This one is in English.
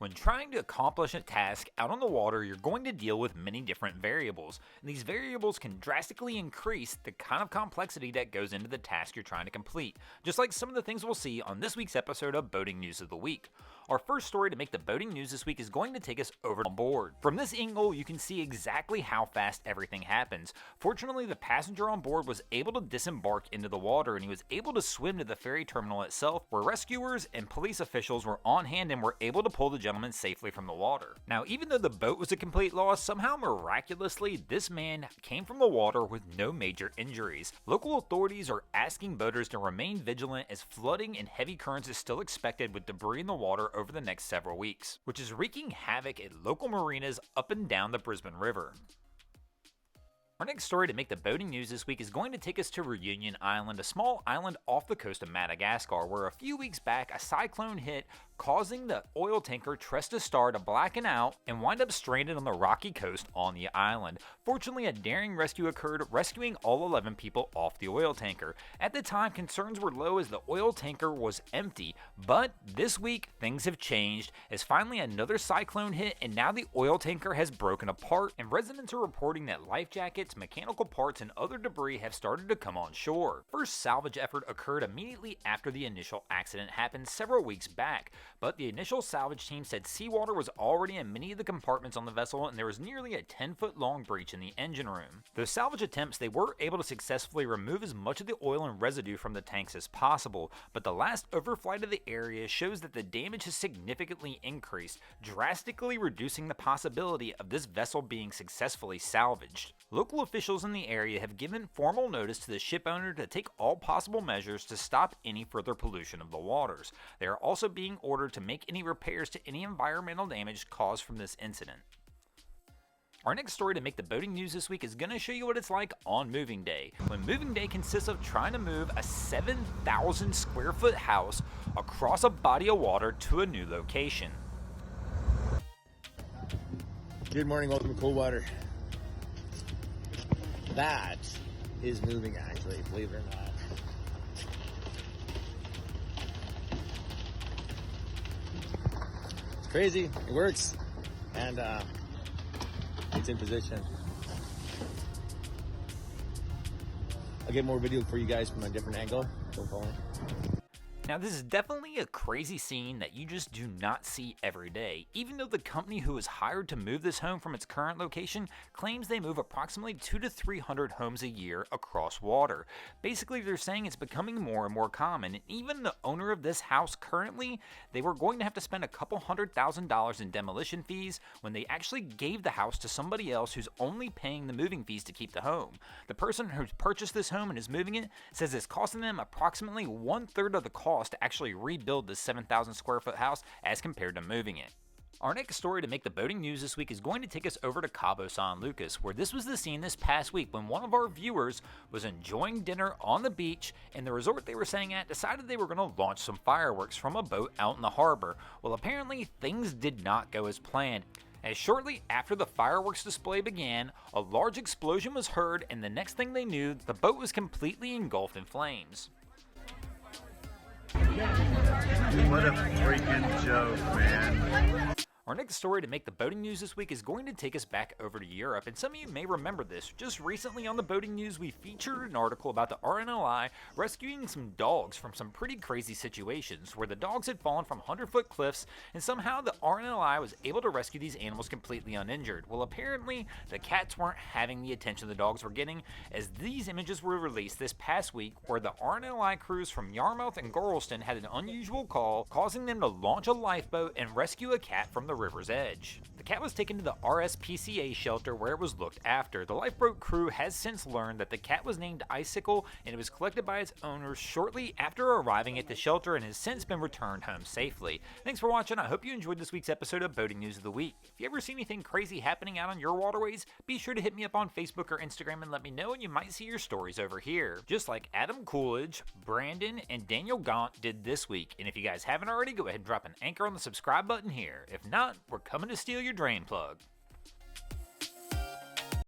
When trying to accomplish a task out on the water, you're going to deal with many different variables, and these variables can drastically increase the kind of complexity that goes into the task you're trying to complete, just like some of the things we'll see on this week's episode of Boating News of the Week. Our first story to make the boating news this week is going to take us over on board. From this angle, you can see exactly how fast everything happens. Fortunately, the passenger on board was able to disembark into the water, and he was able to swim to the ferry terminal itself, where rescuers and police officials were on hand and were able to pull the gentleman safely from the water. Now, even though the boat was a complete loss, somehow miraculously, this man came from the water with no major injuries. Local authorities are asking boaters to remain vigilant as flooding and heavy currents is still expected with debris in the water over the next several weeks, which is wreaking havoc at local marinas up and down the Brisbane River. Our next story to make the boating news this week is going to take us to Reunion Island, a small island off the coast of Madagascar, where a few weeks back a cyclone hit, causing the oil tanker Tresta Star to blacken out and wind up stranded on the rocky coast on the island. Fortunately, a daring rescue occurred, rescuing all 11 people off the oil tanker. At the time, concerns were low as the oil tanker was empty, but this week things have changed as finally another cyclone hit, and now the oil tanker has broken apart, and residents are reporting that life jackets, mechanical parts, and other debris have started to come on shore. First salvage effort occurred immediately after the initial accident happened several weeks back, but the initial salvage team said seawater was already in many of the compartments on the vessel, and there was nearly a 10-foot long breach in the engine room. Those salvage attempts, they were able to successfully remove as much of the oil and residue from the tanks as possible, but the last overflight of the area shows that the damage has significantly increased, drastically reducing the possibility of this vessel being successfully salvaged. Local officials in the area have given formal notice to the ship owner to take all possible measures to stop any further pollution of the waters. They are also being ordered to make any repairs to any environmental damage caused from this incident. Our next story to make the boating news this week is going to show you what it's like on moving day. When moving day consists of trying to move a 7,000 square foot house across a body of water to a new location. Good morning, welcome to Coldwater. That is moving, actually, believe it or not. It's crazy, it works, and it's in position. I'll get more video for you guys from a different angle. Don't follow me. Now, this is definitely a crazy scene that you just do not see every day, even though the company who was hired to move this home from its current location claims they move approximately 200 to 300 homes a year across water. Basically, they're saying it's becoming more and more common, and even the owner of this house currently, they were going to have to spend a couple $100,000 in demolition fees when they actually gave the house to somebody else who's only paying the moving fees to keep the home. The person who's purchased this home and is moving it says it's costing them approximately 1/3 of the cost to actually rebuild this 7,000 square foot house as compared to moving it. Our next story to make the boating news this week is going to take us over to Cabo, San Lucas, where this was the scene this past week when one of our viewers was enjoying dinner on the beach, and the resort they were staying at decided they were going to launch some fireworks from a boat out in the harbor. Well, apparently things did not go as planned, as shortly after the fireworks display began, a large explosion was heard, and the next thing they knew, the boat was completely engulfed in flames. What a freaking joke, man. Our next story to make the boating news this week is going to take us back over to Europe, and some of you may remember this. Just recently on the boating news, we featured an article about the RNLI rescuing some dogs from some pretty crazy situations, where the dogs had fallen from 100-foot cliffs, and somehow the RNLI was able to rescue these animals completely uninjured. Well, apparently, the cats weren't having the attention the dogs were getting, as these images were released this past week, where the RNLI crews from Yarmouth and Gorleston had an unusual call, causing them to launch a lifeboat and rescue a cat from the river's edge. The cat was taken to the RSPCA shelter where it was looked after. The lifeboat crew has since learned that the cat was named Icicle, and it was collected by its owners shortly after arriving at the shelter and has since been returned home safely. Thanks for watching. I hope you enjoyed this week's episode of Boating News of the Week. If you ever see anything crazy happening out on your waterways, be sure to hit me up on Facebook or Instagram and let me know, and you might see your stories over here. Just like Adam Coolidge, Brandon, and Daniel Gaunt did this week. And if you guys haven't already, go ahead and drop an anchor on the subscribe button here. If not, we're coming to steal your drain plug.